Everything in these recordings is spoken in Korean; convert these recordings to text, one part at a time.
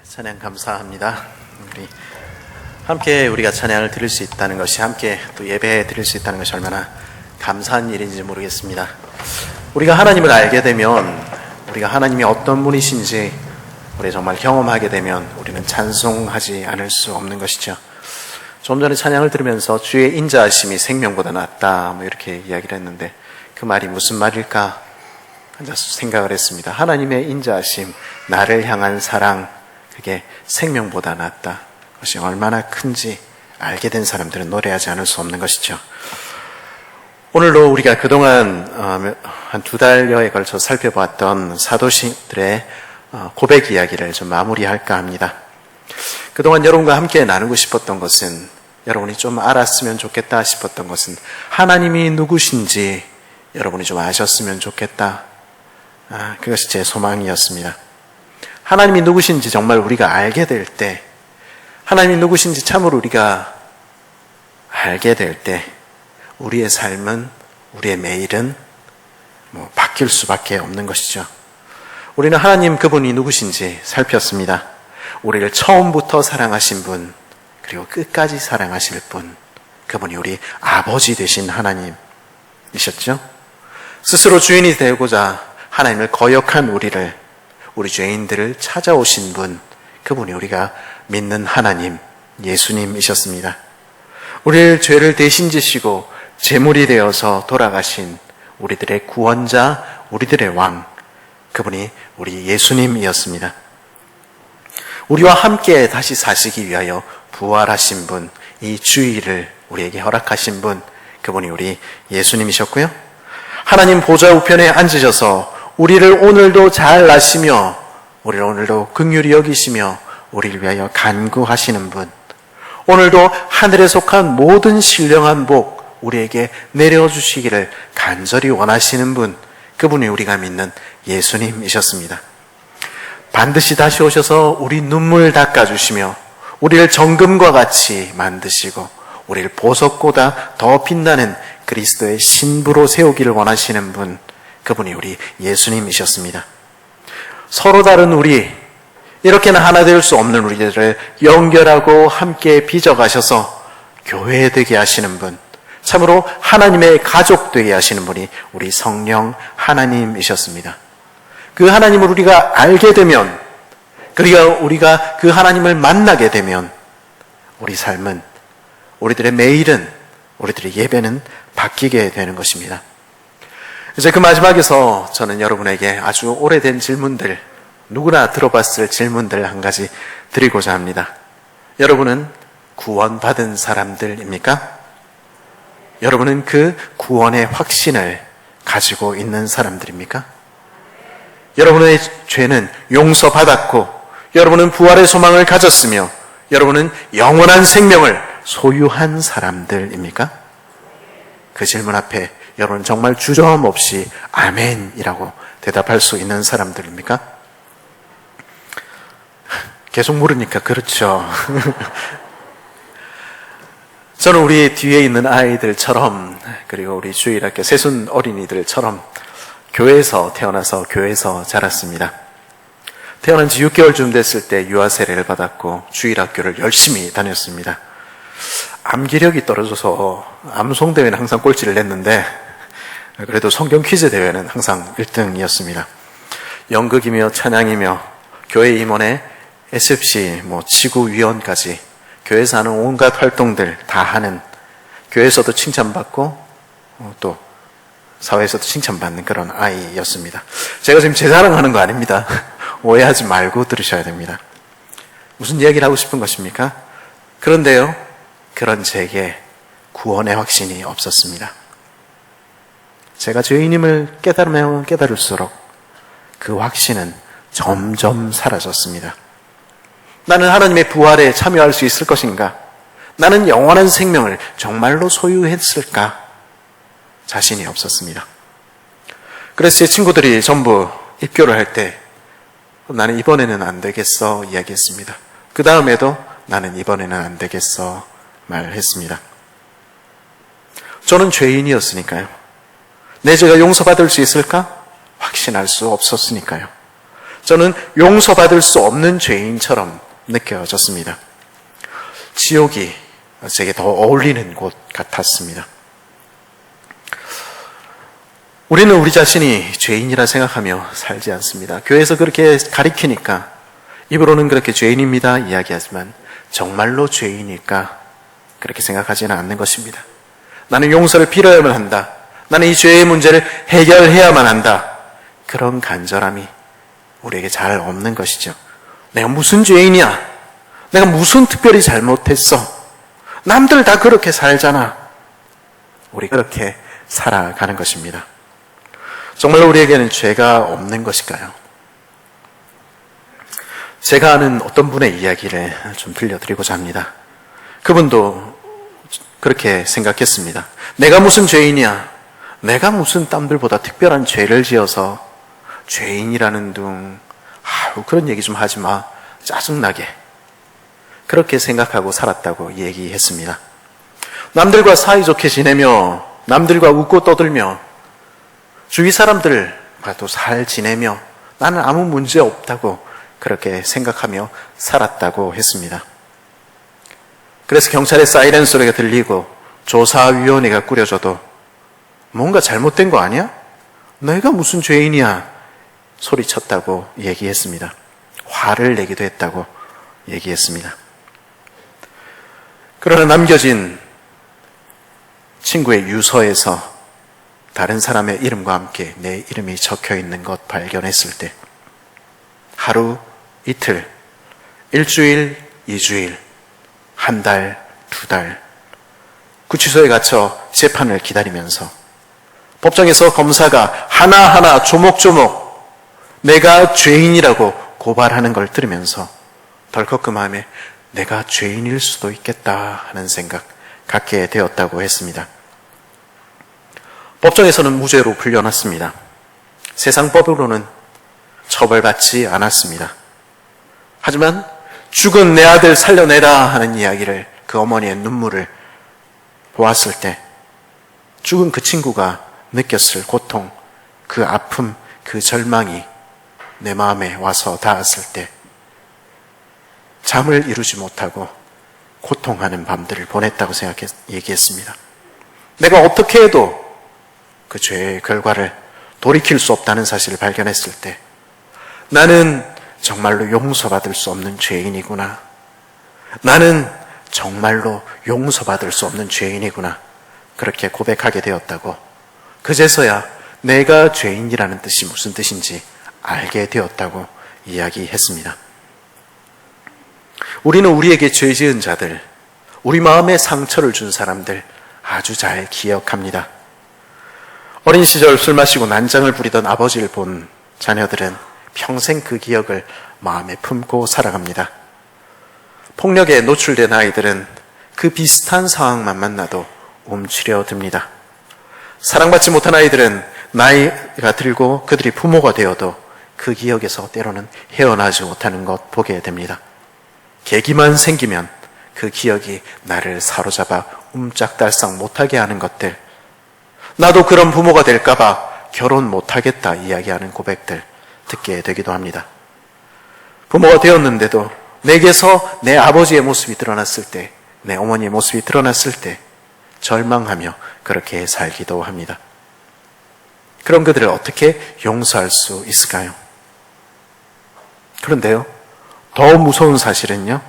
찬양 감사합니다. 함께 우리가 찬양을 드릴 수 있다는 것이, 함께 또 예배 드릴 수 있다는 것이 얼마나 감사한 일인지 모르겠습니다. 우리가 하나님을 알게 되면, 우리가 하나님이 어떤 분이신지 우리 정말 경험하게 되면 우리는 찬송하지 않을 수 없는 것이죠. 좀 전에 찬양을 들으면서 주의 인자하심이 생명보다 낫다 이렇게 이야기를 했는데, 그 말이 무슨 말일까 앉아서 생각을 했습니다. 하나님의 인자하심, 나를 향한 사랑, 그게 생명보다 낫다. 그것이 얼마나 큰지 알게 된 사람들은 노래하지 않을 수 없는 것이죠. 오늘도 우리가 그동안 한 2달여에 걸쳐 살펴봤던 사도신들의 고백 이야기를 좀 마무리할까 합니다. 그동안 여러분과 함께 나누고 싶었던 것은, 여러분이 좀 알았으면 좋겠다 싶었던 것은, 하나님이 누구신지 여러분이 좀 아셨으면 좋겠다. 그것이 제 소망이었습니다. 하나님이 누구신지 정말 우리가 알게 될 때, 하나님이 누구신지 참으로 우리가 알게 될 때, 우리의 삶은, 우리의 매일은 바뀔 수밖에 없는 것이죠. 우리는 하나님 그분이 누구신지 살폈습니다. 우리를 처음부터 사랑하신 분, 그리고 끝까지 사랑하실 분, 그분이 우리 아버지 되신 하나님이셨죠. 스스로 주인이 되고자 하나님을 거역한 우리 죄인들을 찾아오신 분, 그분이 우리가 믿는 하나님, 예수님이셨습니다. 우리의 죄를 대신 지시고 제물이 되어서 돌아가신 우리들의 구원자, 우리들의 왕, 그분이 우리 예수님이었습니다. 우리와 함께 다시 사시기 위하여 부활하신 분, 이 주의를 우리에게 허락하신 분, 그분이 우리 예수님이셨고요. 하나님 보좌 우편에 앉으셔서 우리를 오늘도 잘 아시며, 우리를 오늘도 긍휼히 여기시며 우리를 위하여 간구하시는 분, 오늘도 하늘에 속한 모든 신령한 복 우리에게 내려주시기를 간절히 원하시는 분, 그분이 우리가 믿는 예수님이셨습니다. 반드시 다시 오셔서 우리 눈물 닦아주시며 우리를 정금과 같이 만드시고 우리를 보석보다 더 빛나는 그리스도의 신부로 세우기를 원하시는 분, 그분이 우리 예수님이셨습니다. 서로 다른 우리, 이렇게는 하나 될 수 없는 우리들을 연결하고 함께 빚어가셔서 교회 되게 하시는 분, 참으로 하나님의 가족 되게 하시는 분이 우리 성령 하나님이셨습니다. 그 하나님을 우리가 알게 되면, 그리고 우리가 그 하나님을 만나게 되면 우리 삶은, 우리들의 매일은, 우리들의 예배는 바뀌게 되는 것입니다. 이제 그 마지막에서 저는 여러분에게 아주 오래된 질문들, 누구나 들어봤을 질문들 한 가지 드리고자 합니다. 여러분은 구원받은 사람들입니까? 여러분은 그 구원의 확신을 가지고 있는 사람들입니까? 여러분의 죄는 용서받았고, 여러분은 부활의 소망을 가졌으며, 여러분은 영원한 생명을 소유한 사람들입니까? 그 질문 앞에 여러분 정말 주저함 없이 아멘이라고 대답할 수 있는 사람들입니까? 계속 물으니까 그렇죠. 저는 우리 뒤에 있는 아이들처럼, 그리고 우리 주일학교 새순 어린이들처럼 교회에서 태어나서 교회에서 자랐습니다. 태어난 지 6개월쯤 됐을 때 유아 세례를 받았고 주일학교를 열심히 다녔습니다. 암기력이 떨어져서 암송대회는 항상 꼴찌를 냈는데, 그래도 성경 퀴즈 대회는 항상 1등이었습니다. 연극이며 찬양이며 교회 임원회, SFC, 지구위원까지 교회에서 하는 온갖 활동들 다 하는, 교회에서도 칭찬받고 또 사회에서도 칭찬받는 그런 아이였습니다. 제가 지금 제 자랑하는 거 아닙니다. 오해하지 말고 들으셔야 됩니다. 무슨 이야기를 하고 싶은 것입니까? 그런데요, 그런 제게 구원의 확신이 없었습니다. 제가 죄인임을 깨달으면 깨달을수록 그 확신은 점점 사라졌습니다. 나는 하나님의 부활에 참여할 수 있을 것인가? 나는 영원한 생명을 정말로 소유했을까? 자신이 없었습니다. 그래서 제 친구들이 전부 입교를 할 때 나는 이번에는 안 되겠어 이야기했습니다. 그 다음에도 나는 이번에는 안 되겠어 말했습니다. 저는 죄인이었으니까요. 내 죄가 용서받을 수 있을까? 확신할 수 없었으니까요. 저는 용서받을 수 없는 죄인처럼 느껴졌습니다. 지옥이 제게 더 어울리는 곳 같았습니다. 우리는 우리 자신이 죄인이라 생각하며 살지 않습니다. 교회에서 그렇게 가리키니까 입으로는 그렇게 죄인입니다 이야기하지만 정말로 죄인일까? 그렇게 생각하지는 않는 것입니다. 나는 용서를 빌어야만 한다. 나는 이 죄의 문제를 해결해야만 한다. 그런 간절함이 우리에게 잘 없는 것이죠. 내가 무슨 죄인이야? 내가 무슨 특별히 잘못했어? 남들 다 그렇게 살잖아. 우리 그렇게 살아가는 것입니다. 정말로 우리에게는 죄가 없는 것일까요? 제가 아는 어떤 분의 이야기를 좀 들려드리고자 합니다. 그분도 그렇게 생각했습니다. 내가 무슨 죄인이야? 내가 무슨 남들보다 특별한 죄를 지어서 죄인이라는 그런 얘기 좀 하지 마. 짜증나게. 그렇게 생각하고 살았다고 얘기했습니다. 남들과 사이좋게 지내며 남들과 웃고 떠들며 주위 사람들과도 잘 지내며 나는 아무 문제 없다고 그렇게 생각하며 살았다고 했습니다. 그래서 경찰의 사이렌 소리가 들리고 조사위원회가 꾸려져도 뭔가 잘못된 거 아니야? 내가 무슨 죄인이야? 소리쳤다고 얘기했습니다. 화를 내기도 했다고 얘기했습니다. 그러나 남겨진 친구의 유서에서 다른 사람의 이름과 함께 내 이름이 적혀 있는 것 발견했을 때 하루, 이틀, 일주일, 2주일, 한 달, 2달 구치소에 갇혀 재판을 기다리면서 법정에서 검사가 하나하나 조목조목 내가 죄인이라고 고발하는 걸 들으면서 덜컥 그 마음에 내가 죄인일 수도 있겠다 하는 생각 갖게 되었다고 했습니다. 법정에서는 무죄로 풀려났습니다. 세상법으로는 처벌받지 않았습니다. 하지만 죽은 내 아들 살려내라 하는 이야기를 그 어머니의 눈물을 보았을 때 죽은 그 친구가 느꼈을 고통, 그 아픔, 그 절망이 내 마음에 와서 닿았을 때 잠을 이루지 못하고 고통하는 밤들을 보냈다고 얘기했습니다. 내가 어떻게 해도 그 죄의 결과를 돌이킬 수 없다는 사실을 발견했을 때 나는 정말로 용서받을 수 없는 죄인이구나. 나는 정말로 용서받을 수 없는 죄인이구나. 그렇게 고백하게 되었다고 그제서야 내가 죄인이라는 뜻이 무슨 뜻인지 알게 되었다고 이야기했습니다. 우리는 우리에게 죄 지은 자들, 우리 마음에 상처를 준 사람들 아주 잘 기억합니다. 어린 시절 술 마시고 난장을 부리던 아버지를 본 자녀들은 평생 그 기억을 마음에 품고 살아갑니다. 폭력에 노출된 아이들은 그 비슷한 상황만 만나도 움츠려듭니다. 사랑받지 못한 아이들은 나이가 들고 그들이 부모가 되어도 그 기억에서 때로는 헤어나지 못하는 것 보게 됩니다. 계기만 생기면 그 기억이 나를 사로잡아 움짝달싹 못하게 하는 것들, 나도 그런 부모가 될까봐 결혼 못하겠다 이야기하는 고백들 듣게 되기도 합니다. 부모가 되었는데도 내게서 내 아버지의 모습이 드러났을 때, 내 어머니의 모습이 드러났을 때 절망하며 그렇게 살기도 합니다. 그런 그들을 어떻게 용서할 수 있을까요? 그런데요, 더 무서운 사실은요,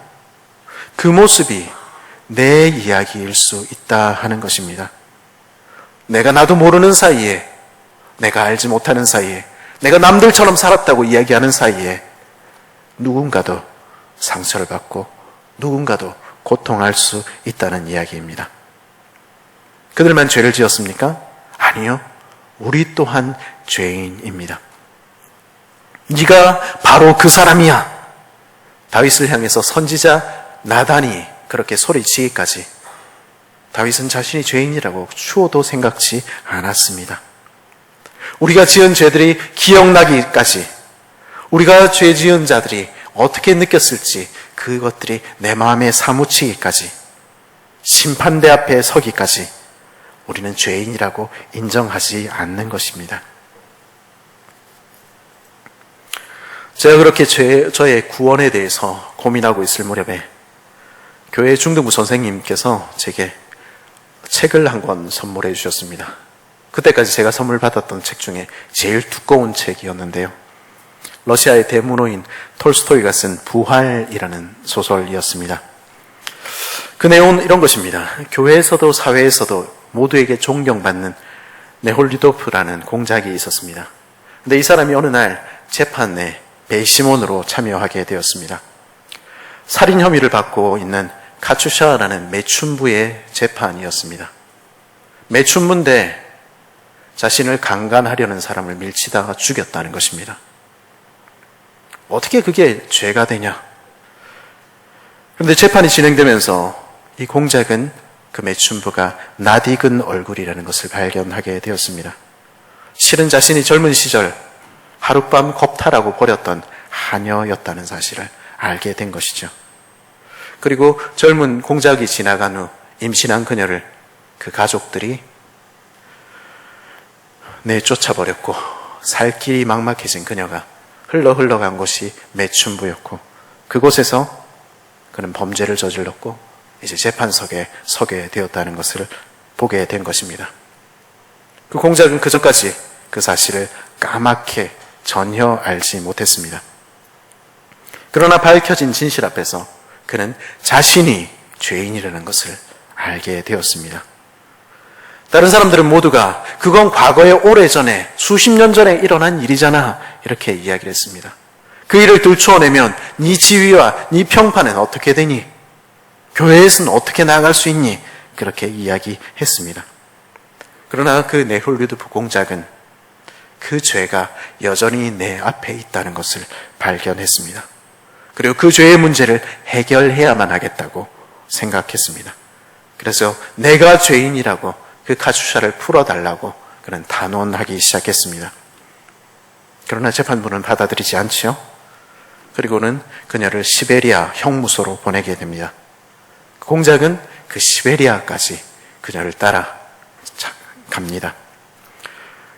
그 모습이 내 이야기일 수 있다 하는 것입니다. 내가 나도 모르는 사이에, 내가 알지 못하는 사이에, 내가 남들처럼 살았다고 이야기하는 사이에 누군가도 상처를 받고 누군가도 고통할 수 있다는 이야기입니다. 그들만 죄를 지었습니까? 아니요. 우리 또한 죄인입니다. 네가 바로 그 사람이야. 다윗을 향해서 선지자 나단이 그렇게 소리치기까지 다윗은 자신이 죄인이라고 추호도 생각지 않았습니다. 우리가 지은 죄들이 기억나기까지, 우리가 죄 지은 자들이 어떻게 느꼈을지 그것들이 내 마음에 사무치기까지, 심판대 앞에 서기까지 우리는 죄인이라고 인정하지 않는 것입니다. 제가 그렇게 저의 구원에 대해서 고민하고 있을 무렵에 교회 중등부 선생님께서 제게 책을 한 권 선물해 주셨습니다. 그때까지 제가 선물 받았던 책 중에 제일 두꺼운 책이었는데요. 러시아의 대문호인 톨스토이가 쓴 부활이라는 소설이었습니다. 그 내용은 이런 것입니다. 교회에서도 사회에서도 모두에게 존경받는 네홀리도프라는 공작이 있었습니다. 근데 이 사람이 어느 날 재판에 배심원으로 참여하게 되었습니다. 살인 혐의를 받고 있는 카추샤라는 매춘부의 재판이었습니다. 매춘부인데 자신을 강간하려는 사람을 밀치다가 죽였다는 것입니다. 어떻게 그게 죄가 되냐? 그런데 재판이 진행되면서 이 공작은 그 매춘부가 낯익은 얼굴이라는 것을 발견하게 되었습니다. 실은 자신이 젊은 시절 하룻밤 겁탈하고 버렸던 하녀였다는 사실을 알게 된 것이죠. 그리고 젊은 공작이 지나간 후 임신한 그녀를 그 가족들이 내쫓아버렸고 살 길이 막막해진 그녀가 흘러간 곳이 매춘부였고 그곳에서 그는 범죄를 저질렀고 이제 재판석에 서게 되었다는 것을 보게 된 것입니다. 그 공작은 그전까지 그 사실을 까맣게 전혀 알지 못했습니다. 그러나 밝혀진 진실 앞에서 그는 자신이 죄인이라는 것을 알게 되었습니다. 다른 사람들은 모두가 그건 과거에 오래전에 수십 년 전에 일어난 일이잖아 이렇게 이야기를 했습니다. 그 일을 들추어내면 네 지위와 네 평판은 어떻게 되니? 교회에서는 어떻게 나아갈 수 있니? 그렇게 이야기했습니다. 그러나 그 네홀리도프 공작은 그 죄가 여전히 내 앞에 있다는 것을 발견했습니다. 그리고 그 죄의 문제를 해결해야만 하겠다고 생각했습니다. 그래서 내가 죄인이라고 그 카추샤를 풀어달라고 그는 단언하기 시작했습니다. 그러나 재판부는 받아들이지 않지요. 그리고는 그녀를 시베리아 형무소로 보내게 됩니다. 공작은 그 시베리아까지 그녀를 따라 갑니다.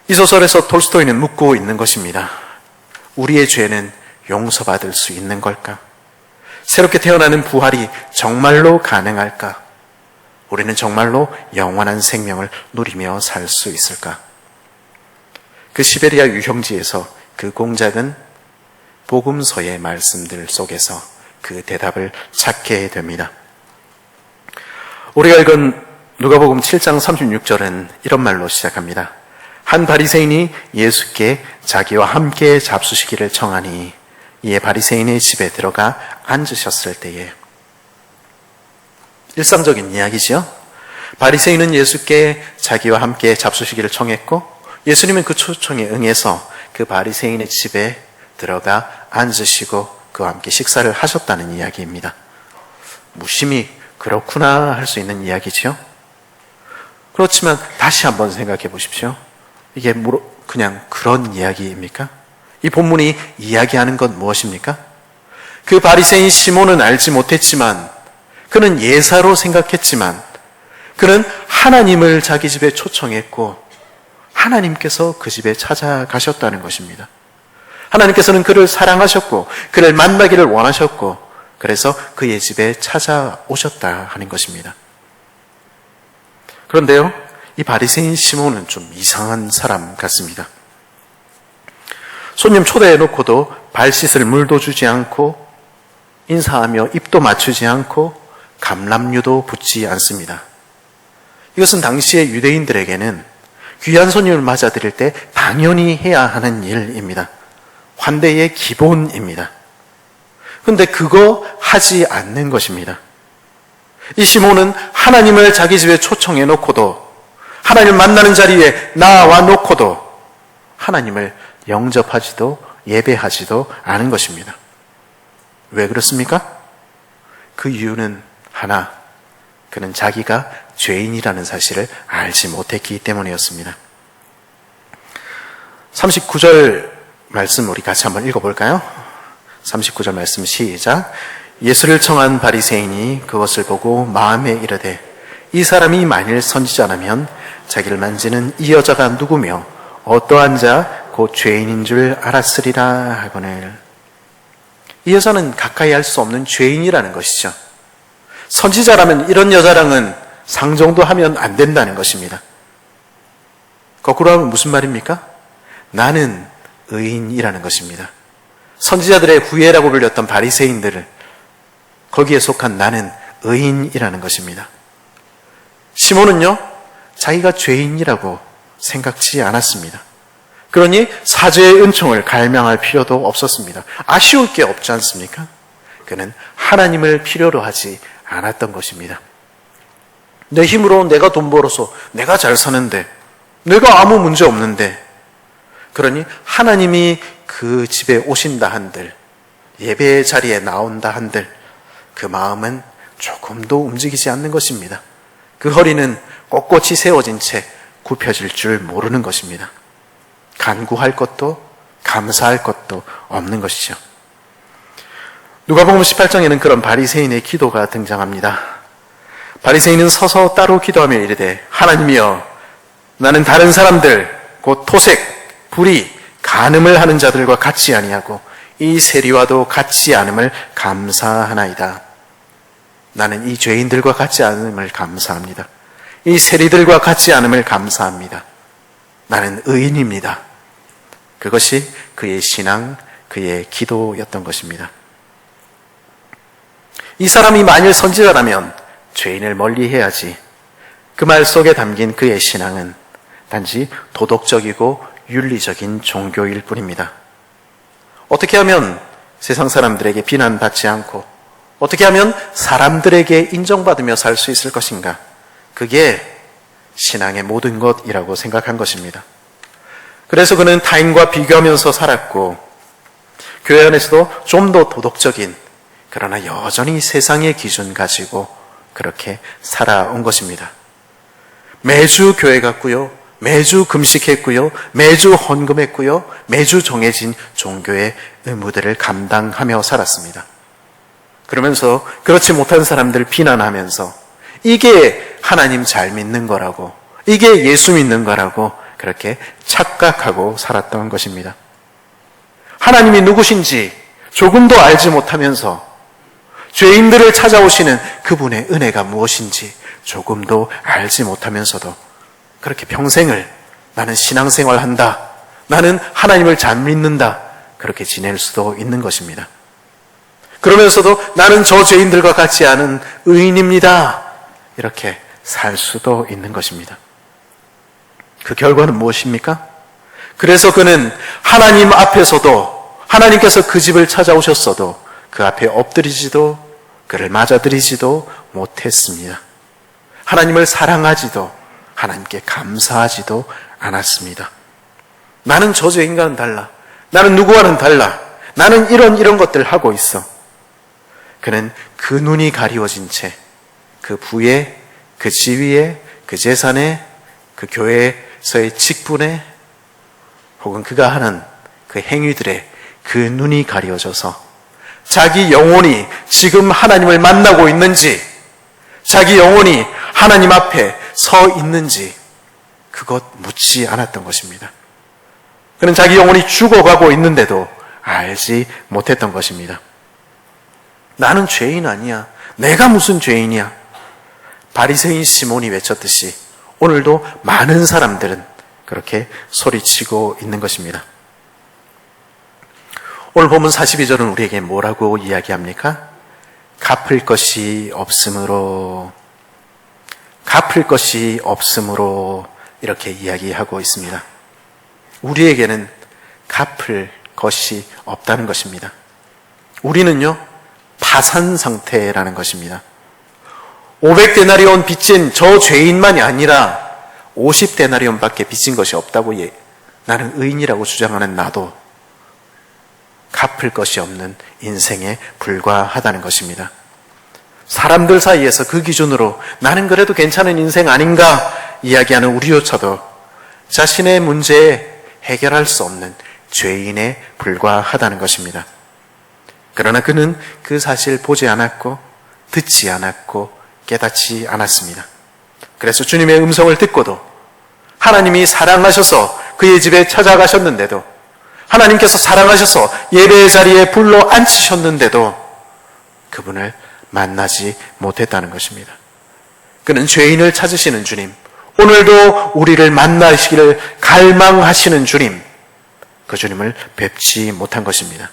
이 소설에서 톨스토이는 묻고 있는 것입니다. 우리의 죄는 용서받을 수 있는 걸까? 새롭게 태어나는 부활이 정말로 가능할까? 우리는 정말로 영원한 생명을 누리며 살 수 있을까? 그 시베리아 유형지에서 그 공작은 복음서의 말씀들 속에서 그 대답을 찾게 됩니다. 우리가 읽은 누가복음 7장 36절은 이런 말로 시작합니다. 한 바리새인이 예수께 자기와 함께 잡수시기를 청하니 이에 바리새인의 집에 들어가 앉으셨을 때에 일상적인 이야기죠. 바리새인은 예수께 자기와 함께 잡수시기를 청했고 예수님은 그 초청에 응해서 그 바리새인의 집에 들어가 앉으시고 그와 함께 식사를 하셨다는 이야기입니다. 무심히 그렇구나 할 수 있는 이야기죠. 그렇지만 다시 한번 생각해 보십시오. 이게 그냥 그런 이야기입니까? 이 본문이 이야기하는 건 무엇입니까? 그 바리새인 시몬은 알지 못했지만 그는 예사로 생각했지만 그는 하나님을 자기 집에 초청했고 하나님께서 그 집에 찾아가셨다는 것입니다. 하나님께서는 그를 사랑하셨고 그를 만나기를 원하셨고 그래서 그의 집에 찾아오셨다 하는 것입니다. 그런데요, 이 바리새인 시몬은 좀 이상한 사람 같습니다. 손님 초대해놓고도 발 씻을 물도 주지 않고 인사하며 입도 맞추지 않고 감람류도 붓지 않습니다. 이것은 당시의 유대인들에게는 귀한 손님을 맞아들일 때 당연히 해야 하는 일입니다. 환대의 기본입니다. 그런데 그거 하지 않는 것입니다. 이 시몬은 하나님을 자기 집에 초청해 놓고도 하나님을 만나는 자리에 나와 놓고도 하나님을 영접하지도 예배하지도 않은 것입니다. 왜 그렇습니까? 그 이유는 하나, 그는 자기가 죄인이라는 사실을 알지 못했기 때문이었습니다. 39절 말씀 우리 같이 한번 읽어볼까요? 39절 말씀 시작. 예수를 청한 바리새인이 그것을 보고 마음에 이르되 이 사람이 만일 선지자라면 자기를 만지는 이 여자가 누구며 어떠한 자 곧 죄인인 줄 알았으리라 하거늘. 이 여자는 가까이 할 수 없는 죄인이라는 것이죠. 선지자라면 이런 여자랑은 상종도 하면 안 된다는 것입니다. 거꾸로 하면 무슨 말입니까? 나는 의인이라는 것입니다. 선지자들의 후예라고 불렸던 바리새인들을 거기에 속한 나는 의인이라는 것입니다. 시몬은요, 자기가 죄인이라고 생각지 않았습니다. 그러니 사죄의 은총을 갈망할 필요도 없었습니다. 아쉬울 게 없지 않습니까? 그는 하나님을 필요로 하지 않았던 것입니다. 내 힘으로 내가 돈 벌어서 내가 잘 사는데, 내가 아무 문제 없는데, 그러니 하나님이 그 집에 오신다 한들, 예배의 자리에 나온다 한들 그 마음은 조금도 움직이지 않는 것입니다. 그 허리는 꼿꼿이 세워진 채 굽혀질 줄 모르는 것입니다. 간구할 것도 감사할 것도 없는 것이죠. 누가복음 18장에는 그런 바리새인의 기도가 등장합니다. 바리새인은 서서 따로 기도하며 이르되 하나님이여, 나는 다른 사람들 곧 토색, 불의, 간음을 하는 자들과 같이 아니하고 이 세리와도 같이 않음을 감사하나이다. 나는 이 죄인들과 같이 않음을 감사합니다. 이 세리들과 같이 않음을 감사합니다. 나는 의인입니다. 그것이 그의 신앙, 그의 기도였던 것입니다. 이 사람이 만일 선지자라면 죄인을 멀리해야지. 그 말 속에 담긴 그의 신앙은 단지 도덕적이고 윤리적인 종교일 뿐입니다. 어떻게 하면 세상 사람들에게 비난받지 않고 어떻게 하면 사람들에게 인정받으며 살 수 있을 것인가? 그게 신앙의 모든 것이라고 생각한 것입니다. 그래서 그는 타인과 비교하면서 살았고 교회 안에서도 좀 더 도덕적인, 그러나 여전히 세상의 기준 가지고 그렇게 살아온 것입니다. 매주 교회 갔고요, 매주 금식했고요, 매주 헌금했고요, 매주 정해진 종교의 의무들을 감당하며 살았습니다. 그러면서 그렇지 못한 사람들 비난하면서 이게 하나님 잘 믿는 거라고, 이게 예수 믿는 거라고 그렇게 착각하고 살았던 것입니다. 하나님이 누구신지 조금도 알지 못하면서 죄인들을 찾아오시는 그분의 은혜가 무엇인지 조금도 알지 못하면서도 그렇게 평생을 나는 신앙생활 한다, 나는 하나님을 잘 믿는다, 그렇게 지낼 수도 있는 것입니다. 그러면서도 나는 저 죄인들과 같지 않은 의인입니다, 이렇게 살 수도 있는 것입니다. 그 결과는 무엇입니까? 그래서 그는 하나님 앞에서도, 하나님께서 그 집을 찾아오셨어도 그 앞에 엎드리지도 그를 맞아들이지도 못했습니다. 하나님을 사랑하지도 하나님께 감사하지도 않았습니다. 나는 저 죄인과는 달라, 나는 누구와는 달라, 나는 이런 것들을 하고 있어. 그는 그 눈이 가리워진 채 그 부에, 그 지위에, 그 재산에, 그 교회에서의 직분에, 혹은 그가 하는 그 행위들에 그 눈이 가려져서 자기 영혼이 지금 하나님을 만나고 있는지, 자기 영혼이 하나님 앞에 서 있는지 그것 묻지 않았던 것입니다. 그는 자기 영혼이 죽어가고 있는데도 알지 못했던 것입니다. 나는 죄인 아니야, 내가 무슨 죄인이야, 바리새인 시몬이 외쳤듯이 오늘도 많은 사람들은 그렇게 소리치고 있는 것입니다. 오늘 본문 42절은 우리에게 뭐라고 이야기합니까? 갚을 것이 없으므로, 갚을 것이 없으므로 이렇게 이야기하고 있습니다. 우리에게는 갚을 것이 없다는 것입니다. 우리는요, 파산 상태라는 것입니다. 500데나리온 빚진 저 죄인만이 아니라 50데나리온밖에 빚진 것이 없다고 나는 의인이라고 주장하는 나도 갚을 것이 없는 인생에 불과하다는 것입니다. 사람들 사이에서 그 기준으로 나는 그래도 괜찮은 인생 아닌가 이야기하는 우리조차도 자신의 문제에 해결할 수 없는 죄인에 불과하다는 것입니다. 그러나 그는 그 사실 보지 않았고 듣지 않았고 깨닫지 않았습니다. 그래서 주님의 음성을 듣고도, 하나님이 사랑하셔서 그의 집에 찾아가셨는데도, 하나님께서 사랑하셔서 예배의 자리에 불러 앉히셨는데도 그분을 만나지 못했다는 것입니다. 그는 죄인을 찾으시는 주님, 오늘도 우리를 만나시기를 갈망하시는 주님, 그 주님을 뵙지 못한 것입니다.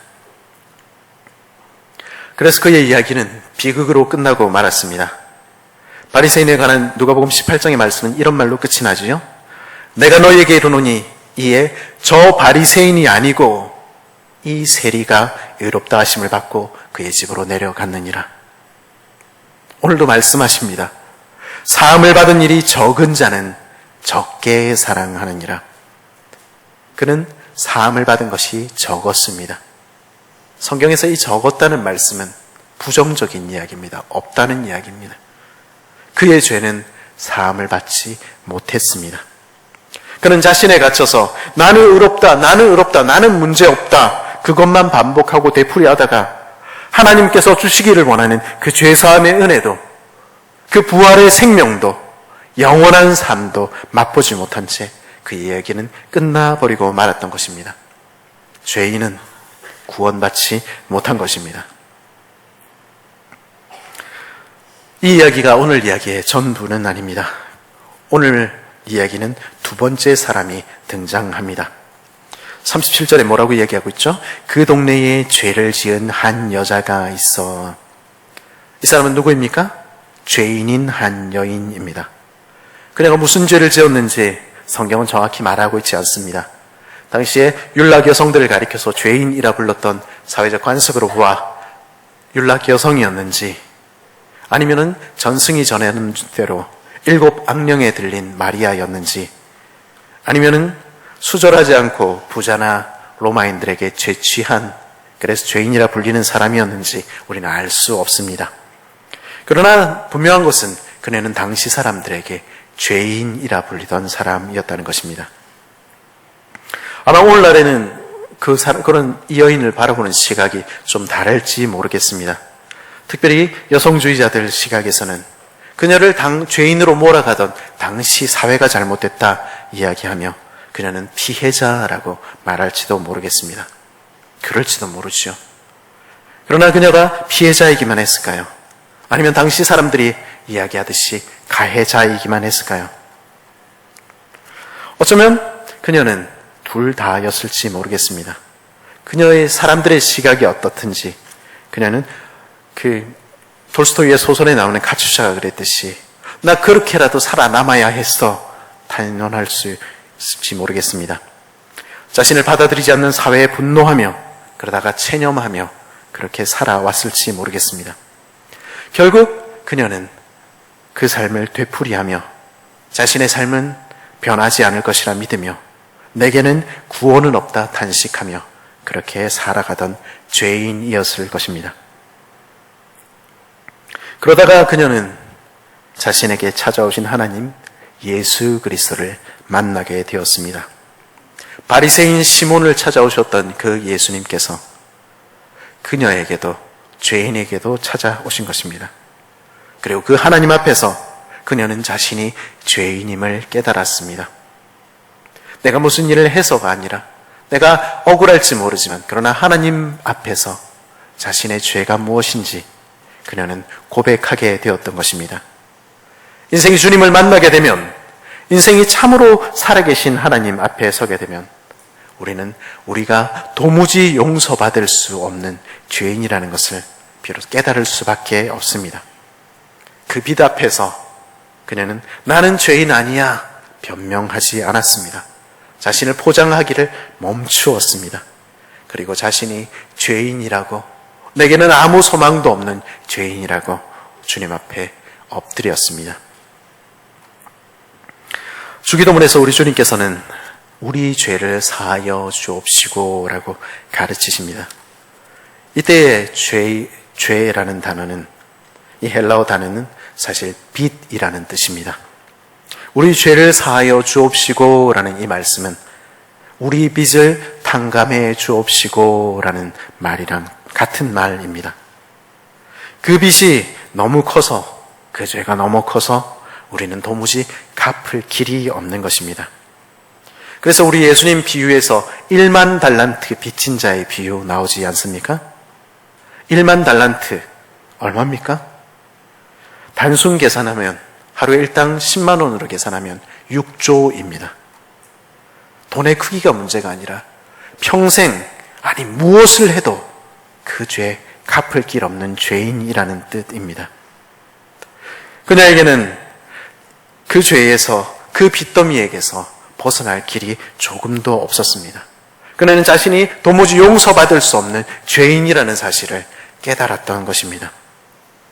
그래서 그의 이야기는 비극으로 끝나고 말았습니다. 바리새인에 관한 누가복음 18장의 말씀은 이런 말로 끝이 나지요. 내가 너희에게 이르노니 이에 저 바리새인이 아니고 이 세리가 의롭다 하심을 받고 그의 집으로 내려갔느니라. 오늘도 말씀하십니다. 사함을 받은 일이 적은 자는 적게 사랑하느니라. 그는 사함을 받은 것이 적었습니다. 성경에서 이 적었다는 말씀은 부정적인 이야기입니다. 없다는 이야기입니다. 그의 죄는 사함을 받지 못했습니다. 그는 자신에 갇혀서 나는 의롭다, 나는 의롭다, 나는 문제없다, 그것만 반복하고 되풀이하다가 하나님께서 주시기를 원하는 그 죄사함의 은혜도, 그 부활의 생명도, 영원한 삶도 맛보지 못한 채 그 이야기는 끝나버리고 말았던 것입니다. 죄인은 구원받지 못한 것입니다. 이 이야기가 오늘 이야기의 전부는 아닙니다. 오늘 이야기는 두 번째 사람이 등장합니다. 37절에 뭐라고 이야기하고 있죠? 그 동네에 죄를 지은 한 여자가 있어. 이 사람은 누구입니까? 죄인인 한 여인입니다. 그녀가 무슨 죄를 지었는지 성경은 정확히 말하고 있지 않습니다. 당시에 율락 여성들을 가리켜서 죄인이라 불렀던 사회적 관습으로 보아 율락 여성이었는지, 아니면은 전승이 전하는 대로 7 악령에 들린 마리아였는지, 아니면은 수절하지 않고 부자나 로마인들에게 죄취한, 그래서 죄인이라 불리는 사람이었는지 우리는 알 수 없습니다. 그러나 분명한 것은 그녀는 당시 사람들에게 죄인이라 불리던 사람이었다는 것입니다. 아마 오늘날에는 그런 이 여인을 바라보는 시각이 좀 다를지 모르겠습니다. 특별히 여성주의자들 시각에서는 그녀를 죄인으로 몰아가던 당시 사회가 잘못됐다 이야기하며 그녀는 피해자라고 말할지도 모르겠습니다. 그럴지도 모르죠. 그러나 그녀가 피해자이기만 했을까요? 아니면 당시 사람들이 이야기하듯이 가해자이기만 했을까요? 어쩌면 그녀는 둘 다였을지 모르겠습니다. 그녀의 사람들의 시각이 어떻든지 그녀는 돌스토이의 소설에 나오는 카츄샤가 그랬듯이 나 그렇게라도 살아남아야 했어 단언할 수 있을지 모르겠습니다. 자신을 받아들이지 않는 사회에 분노하며 그러다가 체념하며 그렇게 살아왔을지 모르겠습니다. 결국 그녀는 그 삶을 되풀이하며 자신의 삶은 변하지 않을 것이라 믿으며 내게는 구원은 없다 탄식하며 그렇게 살아가던 죄인이었을 것입니다. 그러다가 그녀는 자신에게 찾아오신 하나님 예수 그리스도를 만나게 되었습니다. 바리새인 시몬을 찾아오셨던 그 예수님께서 그녀에게도 죄인에게도 찾아오신 것입니다. 그리고 그 하나님 앞에서 그녀는 자신이 죄인임을 깨달았습니다. 내가 무슨 일을 해서가 아니라 내가 억울할지 모르지만 그러나 하나님 앞에서 자신의 죄가 무엇인지 그녀는 고백하게 되었던 것입니다. 인생이 주님을 만나게 되면, 인생이 참으로 살아계신 하나님 앞에 서게 되면 우리는 우리가 도무지 용서받을 수 없는 죄인이라는 것을 비로소 깨달을 수밖에 없습니다. 그 빛 앞에서 그녀는 나는 죄인 아니야 변명하지 않았습니다. 자신을 포장하기를 멈추었습니다. 그리고 자신이 죄인이라고, 내게는 아무 소망도 없는 죄인이라고 주님 앞에 엎드렸습니다. 주기도문에서 우리 주님께서는 우리 죄를 사하여 주옵시고 라고 가르치십니다. 이때의 죄라는 단어는, 이 헬라어 단어는 사실 빛이라는 뜻입니다. 우리 죄를 사하여 주옵시고 라는 이 말씀은 우리 빚을 탕감해 주옵시고 라는 말이랑 같은 말입니다. 그 빚이 너무 커서, 그 죄가 너무 커서 우리는 도무지 갚을 길이 없는 것입니다. 그래서 우리 예수님 비유에서 1만 달란트 빚진 자의 비유 나오지 않습니까? 1만 달란트 얼마입니까? 단순 계산하면 하루에 일당 10만 원으로 계산하면 6조입니다. 돈의 크기가 문제가 아니라 평생 아니 무엇을 해도 그 죄 갚을 길 없는 죄인이라는 뜻입니다. 그녀에게는 그 죄에서 그 빚더미에게서 벗어날 길이 조금도 없었습니다. 그녀는 자신이 도무지 용서받을 수 없는 죄인이라는 사실을 깨달았던 것입니다.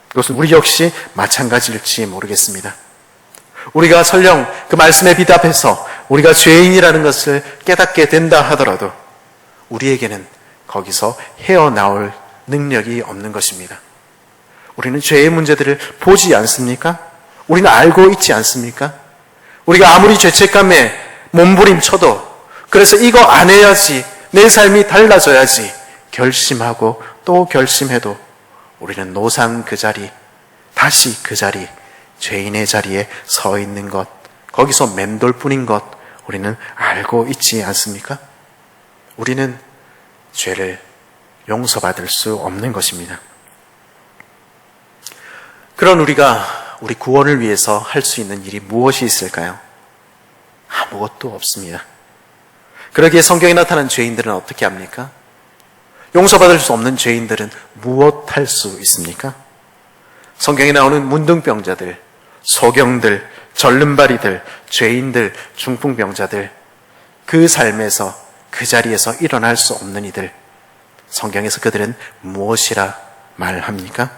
그것은 우리 역시 마찬가지일지 모르겠습니다. 우리가 설령 그 말씀에 비답해서 우리가 죄인이라는 것을 깨닫게 된다 하더라도 우리에게는 거기서 헤어나올 능력이 없는 것입니다. 우리는 죄의 문제들을 보지 않습니까? 우리는 알고 있지 않습니까? 우리가 아무리 죄책감에 몸부림쳐도 그래서 이거 안 해야지, 내 삶이 달라져야지 결심하고 또 결심해도 우리는 노상 그 자리, 다시 그 자리, 죄인의 자리에 서 있는 것, 거기서 맴돌뿐인 것 우리는 알고 있지 않습니까? 우리는 죄를 용서받을 수 없는 것입니다. 그런 우리가 우리 구원을 위해서 할 수 있는 일이 무엇이 있을까요? 아무것도 없습니다. 그러기에 성경에 나타난 죄인들은 어떻게 합니까? 용서받을 수 없는 죄인들은 무엇 할 수 있습니까? 성경에 나오는 문둥병자들, 소경들, 절름발이들, 죄인들, 중풍병자들, 그 삶에서 그 자리에서 일어날 수 없는 이들, 성경에서 그들은 무엇이라 말합니까?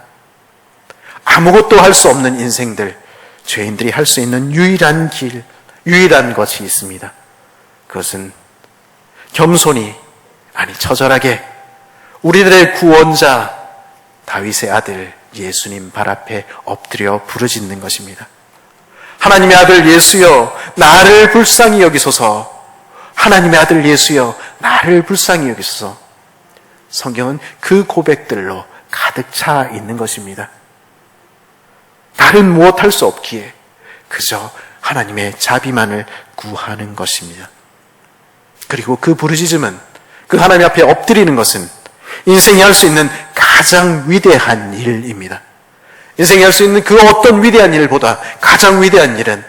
아무것도 할 수 없는 인생들, 죄인들이 할 수 있는 유일한 길, 유일한 것이 있습니다. 그것은 겸손히, 아니 처절하게 우리들의 구원자 다윗의 아들 예수님 발 앞에 엎드려 부르짖는 것입니다. 하나님의 아들 예수여 나를 불쌍히 여기소서. 하나님의 아들 예수여 나를 불쌍히 여기소서. 성경은 그 고백들로 가득 차 있는 것입니다. 다른 무엇 할 수 없기에 그저 하나님의 자비만을 구하는 것입니다. 그리고 그 부르짖음은, 그 하나님 앞에 엎드리는 것은 인생이 할 수 있는 가장 위대한 일입니다. 인생이 할 수 있는 그 어떤 위대한 일보다 가장 위대한 일은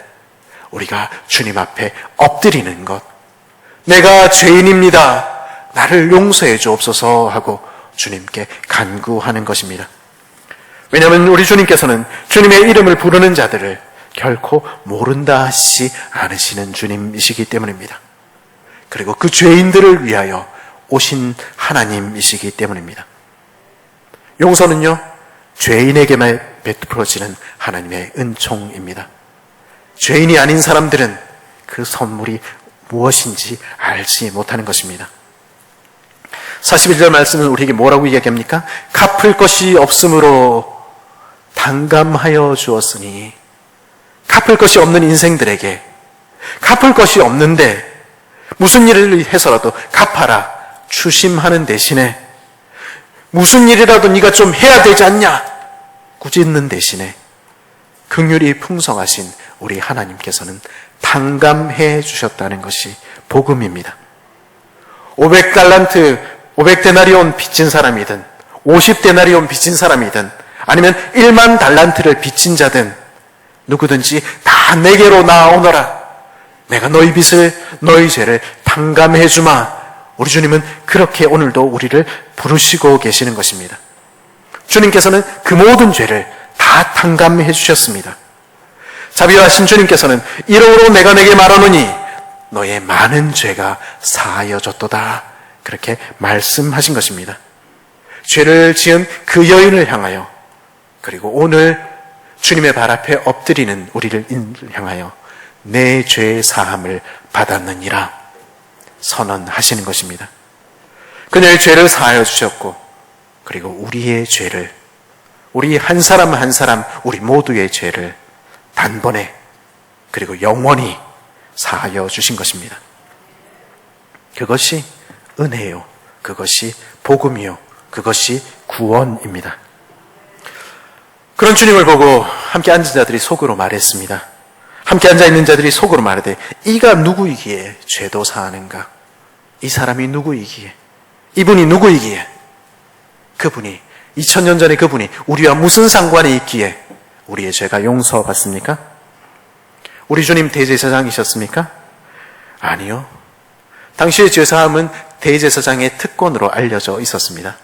우리가 주님 앞에 엎드리는 것. 내가 죄인입니다. 나를 용서해 주옵소서 하고 주님께 간구하는 것입니다. 왜냐하면 우리 주님께서는 주님의 이름을 부르는 자들을 결코 모른다 하시지 않으시는 주님이시기 때문입니다. 그리고 그 죄인들을 위하여 오신 하나님이시기 때문입니다. 용서는요, 죄인에게만 베풀어지는 하나님의 은총입니다. 죄인이 아닌 사람들은 그 선물이 무엇인지 알지 못하는 것입니다. 41절 말씀은 우리에게 뭐라고 이야기합니까? 갚을 것이 없으므로 탕감하여 주었으니, 갚을 것이 없는 인생들에게, 갚을 것이 없는데 무슨 일을 해서라도 갚아라 추심하는 대신에, 무슨 일이라도 네가 좀 해야 되지 않냐 꾸짖는 대신에 긍휼이 풍성하신 우리 하나님께서는 탕감해 주셨다는 것이 복음입니다. 500달란트, 500데나리온 빚진 사람이든 50데나리온 빚진 사람이든 아니면 1만 달란트를 빚진 자든 누구든지 다 내게로 나아오너라. 내가 너희 빚을, 너희 죄를 탕감해 주마. 우리 주님은 그렇게 오늘도 우리를 부르시고 계시는 것입니다. 주님께서는 그 모든 죄를 다 탕감해 주셨습니다. 자비하신 주님께서는 이러므로 내가 내게 말하노니 너의 많은 죄가 사하여졌도다. 그렇게 말씀하신 것입니다. 죄를 지은 그 여인을 향하여, 그리고 오늘 주님의 발 앞에 엎드리는 우리를 향하여 내 죄의 사함을 받았느니라 선언하시는 것입니다. 그녀의 죄를 사하여 주셨고, 그리고 우리의 죄를, 우리 한 사람 한 사람 우리 모두의 죄를 단번에 그리고 영원히 사하여 주신 것입니다. 그것이 은혜요, 그것이 복음이요, 그것이 구원입니다. 그런 주님을 보고 함께 앉은 자들이 속으로 말했습니다. 함께 앉아있는 자들이 속으로 말하되 이가 누구이기에 죄도 사하는가? 이 사람이 누구이기에? 이분이 누구이기에? 그분이 2000년 전에 그분이 우리와 무슨 상관이 있기에 우리의 죄가 용서받습니까? 우리 주님 대제사장이셨습니까? 아니요. 당시의 죄사함은 대제사장의 특권으로 알려져 있었습니다.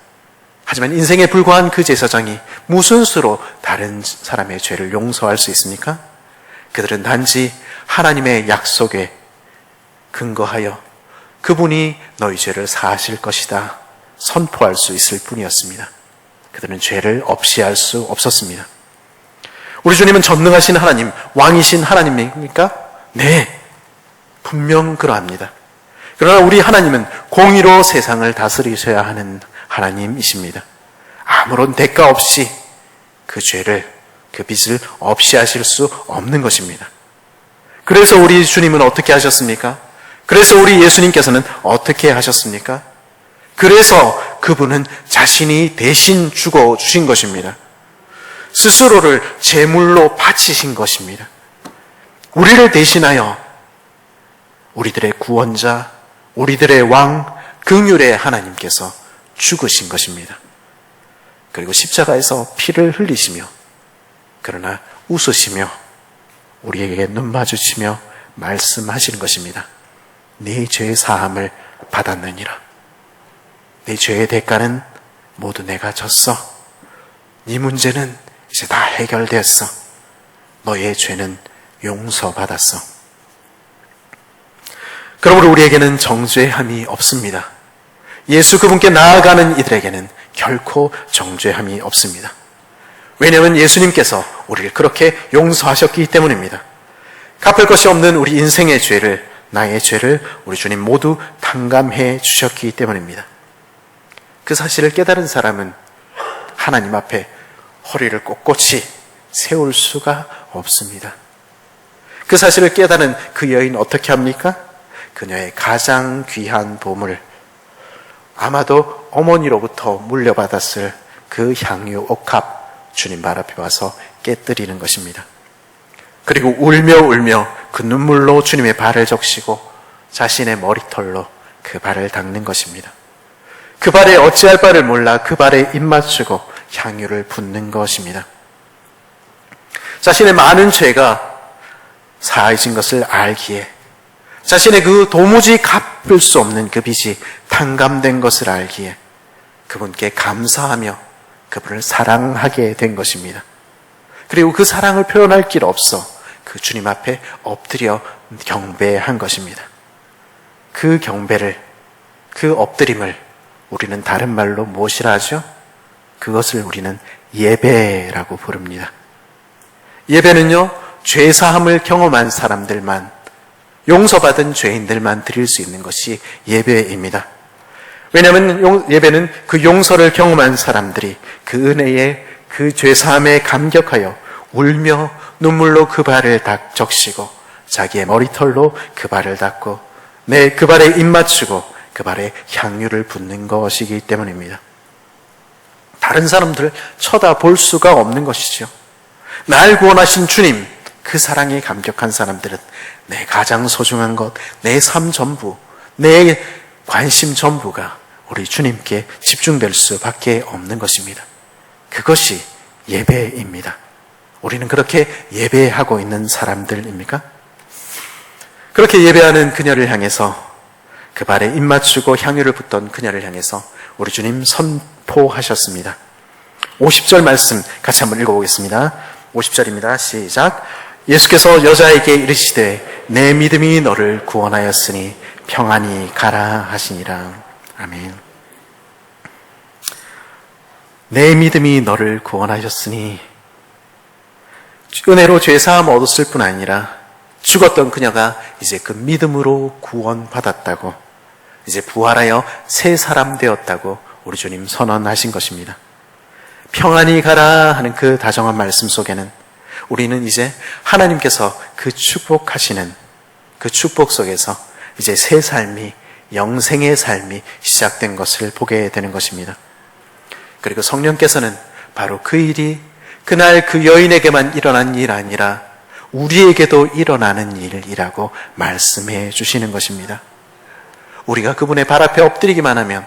하지만 인생에 불과한 그 제사장이 무슨 수로 다른 사람의 죄를 용서할 수 있습니까? 그들은 단지 하나님의 약속에 근거하여 그분이 너희 죄를 사하실 것이다 선포할 수 있을 뿐이었습니다. 그들은 죄를 없이 할 수 없었습니다. 우리 주님은 전능하신 하나님, 왕이신 하나님입니까? 네, 분명 그러합니다. 그러나 우리 하나님은 공의로 세상을 다스리셔야 하는 하나님이십니다. 아무런 대가 없이 그 죄를, 그 빚을 없이 하실 수 없는 것입니다. 그래서 우리 주님은 어떻게 하셨습니까? 그래서 우리 예수님께서는 어떻게 하셨습니까? 그래서 그분은 자신이 대신 죽어 주신 것입니다. 스스로를 제물로 바치신 것입니다. 우리를 대신하여 우리들의 구원자, 우리들의 왕, 긍휼의 하나님께서 죽으신 것입니다. 그리고 십자가에서 피를 흘리시며 그러나 웃으시며 우리에게 눈 마주치며 말씀하시는 것입니다. 네 죄의 사함을 받았느니라. 네 죄의 대가는 모두 내가 졌어. 네 문제는 이제 다 해결됐어. 너의 죄는 용서받았어. 그러므로 우리에게는 정죄함이 없습니다. 예수 그분께 나아가는 이들에게는 결코 정죄함이 없습니다. 왜냐하면 예수님께서 우리를 그렇게 용서하셨기 때문입니다. 갚을 것이 없는 우리 인생의 죄를, 나의 죄를 우리 주님 모두 탕감해 주셨기 때문입니다. 그 사실을 깨달은 사람은 하나님 앞에 허리를 꼿꼿이 세울 수가 없습니다. 그 사실을 깨달은 그 여인 어떻게 합니까? 그녀의 가장 귀한 보물, 아마도 어머니로부터 물려받았을 그 향유 옥합 주님 발 앞에 와서 깨뜨리는 것입니다. 그리고 울며 그 눈물로 주님의 발을 적시고 자신의 머리털로 그 발을 닦는 것입니다. 그 발에 어찌할 바를 몰라 그 발에 입 맞추고 향유를 붓는 것입니다. 자신의 많은 죄가 사해진 것을 알기에, 자신의 그 도무지 갚을 수 없는 그 빚이 탕감된 것을 알기에 그분께 감사하며 그분을 사랑하게 된 것입니다. 그리고 그 사랑을 표현할 길 없어 그 주님 앞에 엎드려 경배한 것입니다. 그 경배를, 그 엎드림을 우리는 다른 말로 무엇이라 하죠? 그것을 우리는 예배라고 부릅니다. 예배는요, 죄사함을 경험한 사람들만, 용서받은 죄인들만 드릴 수 있는 것이 예배입니다. 왜냐하면 예배는 그 용서를 경험한 사람들이 그 은혜에, 그 죄사함에 감격하여 울며 눈물로 그 발을 적시고 자기의 머리털로 그 발을 닦고 그 발에 입 맞추고 그 발에 향유를 붓는 것이기 때문입니다. 다른 사람들을 쳐다볼 수가 없는 것이죠. 날 구원하신 주님, 그 사랑에 감격한 사람들은 내 가장 소중한 것, 내 삶 전부, 내 관심 전부가 우리 주님께 집중될 수밖에 없는 것입니다. 그것이 예배입니다. 우리는 그렇게 예배하고 있는 사람들입니까? 그렇게 예배하는 그녀를 향해서, 그 발에 입 맞추고 향유를 붓던 그녀를 향해서 우리 주님 선포하셨습니다. 50절 말씀 같이 한번 읽어보겠습니다. 50절입니다. 시작. 예수께서 여자에게 이르시되 내 믿음이 너를 구원하였으니 평안히 가라 하시니라. 아멘. 내 믿음이 너를 구원하셨으니, 은혜로 죄사함 얻었을 뿐 아니라 죽었던 그녀가 이제 그 믿음으로 구원받았다고, 이제 부활하여 새 사람 되었다고 우리 주님 선언하신 것입니다. 평안히 가라 하는 그 다정한 말씀 속에는 우리는 이제 하나님께서 그 축복하시는 그 축복 속에서 이제 새 삶이, 영생의 삶이 시작된 것을 보게 되는 것입니다. 그리고 성령께서는 바로 그 일이 그날 그 여인에게만 일어난 일 아니라 우리에게도 일어나는 일이라고 말씀해 주시는 것입니다. 우리가 그분의 발 앞에 엎드리기만 하면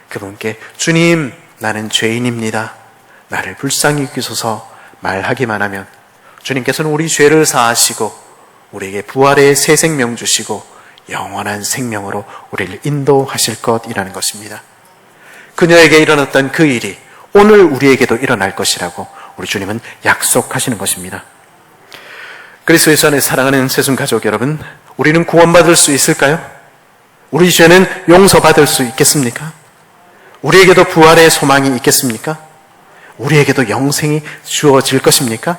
그분께 주님, 나는 죄인입니다, 나를 불쌍히 여기소서 말하기만 하면 주님께서는 우리 죄를 사하시고 우리에게 부활의 새 생명 주시고 영원한 생명으로 우리를 인도하실 것이라는 것입니다. 그녀에게 일어났던 그 일이 오늘 우리에게도 일어날 것이라고 우리 주님은 약속하시는 것입니다. 그리스도예수 안에 사랑하는 새순 가족 여러분, 우리는 구원받을 수 있을까요? 우리 죄는 용서받을 수 있겠습니까? 우리에게도 부활의 소망이 있겠습니까? 우리에게도 영생이 주어질 것입니까?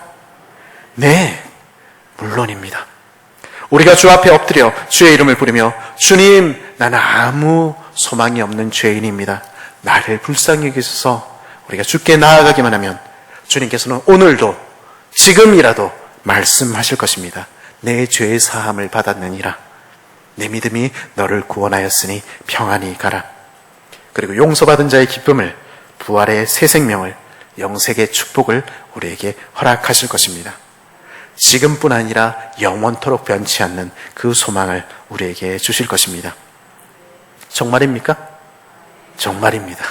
네, 물론입니다. 우리가 주 앞에 엎드려 주의 이름을 부르며 주님, 나는 아무 소망이 없는 죄인입니다, 나를 불쌍히 여기소서 우리가 주께 나아가기만 하면 주님께서는 오늘도 지금이라도 말씀하실 것입니다. 내 죄의 사함을 받았느니라, 내 믿음이 너를 구원하였으니 평안히 가라. 그리고 용서받은 자의 기쁨을, 부활의 새 생명을, 영생의 축복을 우리에게 허락하실 것입니다. 지금뿐 아니라 영원토록 변치 않는 그 소망을 우리에게 주실 것입니다. 정말입니까? 정말입니다.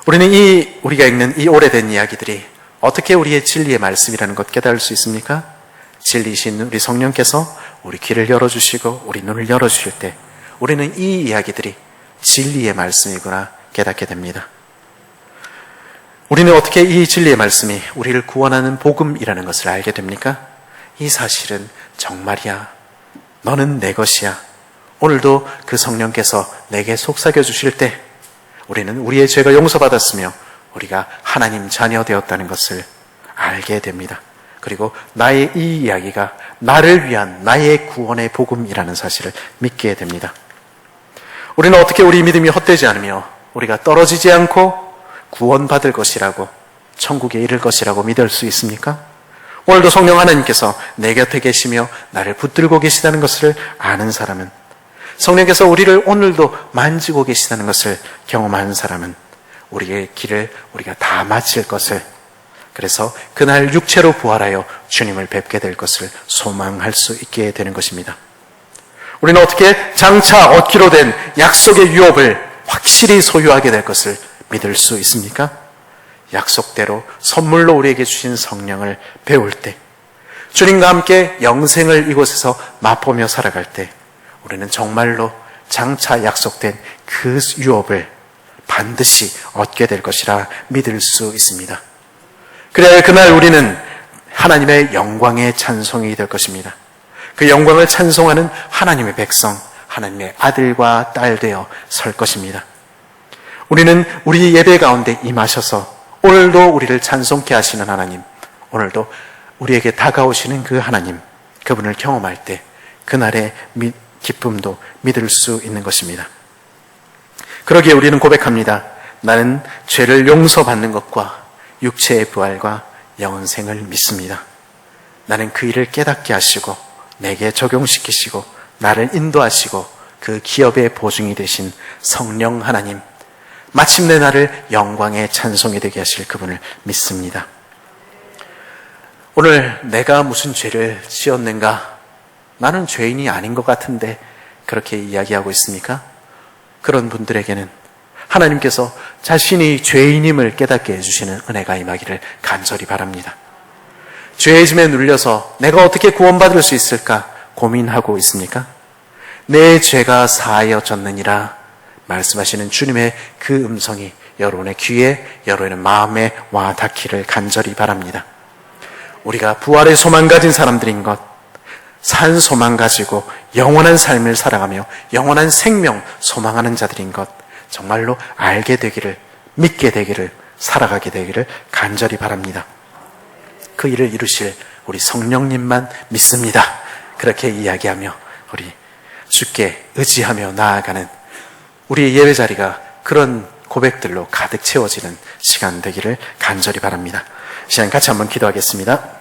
우리는 우리가 읽는 이 오래된 이야기들이 어떻게 우리의 진리의 말씀이라는 것 깨달을 수 있습니까? 진리신 우리 성령께서 우리 귀를 열어주시고 우리 눈을 열어주실 때 우리는 이 이야기들이 진리의 말씀이구나 깨닫게 됩니다. 우리는 어떻게 이 진리의 말씀이 우리를 구원하는 복음이라는 것을 알게 됩니까? 이 사실은 정말이야, 너는 내 것이야, 오늘도 그 성령께서 내게 속삭여 주실 때 우리는 우리의 죄가 용서받았으며 우리가 하나님 자녀 되었다는 것을 알게 됩니다. 그리고 나의 이 이야기가 나를 위한 나의 구원의 복음이라는 사실을 믿게 됩니다. 우리는 어떻게 우리 믿음이 헛되지 않으며 우리가 떨어지지 않고 구원받을 것이라고, 천국에 이를 것이라고 믿을 수 있습니까? 오늘도 성령 하나님께서 내 곁에 계시며 나를 붙들고 계시다는 것을 아는 사람은, 성령께서 우리를 오늘도 만지고 계시다는 것을 경험하는 사람은 우리의 길을 우리가 다 마칠 것을, 그래서 그날 육체로 부활하여 주님을 뵙게 될 것을 소망할 수 있게 되는 것입니다. 우리는 어떻게 장차 얻기로 된 약속의 유업을 확실히 소유하게 될 것을 믿을 수 있습니까? 약속대로 선물로 우리에게 주신 성령을 배울 때, 주님과 함께 영생을 이곳에서 맛보며 살아갈 때 우리는 정말로 장차 약속된 그 유업을 반드시 얻게 될 것이라 믿을 수 있습니다. 그래야 그날 우리는 하나님의 영광의 찬송이 될 것입니다. 그 영광을 찬송하는 하나님의 백성, 하나님의 아들과 딸 되어 설 것입니다. 우리는 우리 예배 가운데 임하셔서 오늘도 우리를 찬송케 하시는 하나님, 오늘도 우리에게 다가오시는 그 하나님, 그분을 경험할 때 그날의 기쁨도 믿을 수 있는 것입니다. 그러기에 우리는 고백합니다. 나는 죄를 용서받는 것과 육체의 부활과 영생을 믿습니다. 나는 그 일을 깨닫게 하시고 내게 적용시키시고 나를 인도하시고 그 기업의 보증이 되신 성령 하나님, 마침내 나를 영광의 찬송이 되게 하실 그분을 믿습니다. 오늘 내가 무슨 죄를 지었는가? 나는 죄인이 아닌 것 같은데 그렇게 이야기하고 있습니까? 그런 분들에게는 하나님께서 자신이 죄인임을 깨닫게 해주시는 은혜가 임하기를 간절히 바랍니다. 죄의 짐에 눌려서 내가 어떻게 구원받을 수 있을까 고민하고 있습니까? 내 죄가 사하여졌느니라 말씀하시는 주님의 그 음성이 여러분의 귀에, 여러분의 마음에 와 닿기를 간절히 바랍니다. 우리가 부활의 소망 가진 사람들인 것, 산 소망 가지고 영원한 삶을 살아가며 영원한 생명 소망하는 자들인 것 정말로 알게 되기를, 믿게 되기를, 살아가게 되기를 간절히 바랍니다. 그 일을 이루실 우리 성령님만 믿습니다. 그렇게 이야기하며 우리 주께 의지하며 나아가는 우리의 예배 자리가 그런 고백들로 가득 채워지는 시간 되기를 간절히 바랍니다. 시간 같이 한번 기도하겠습니다.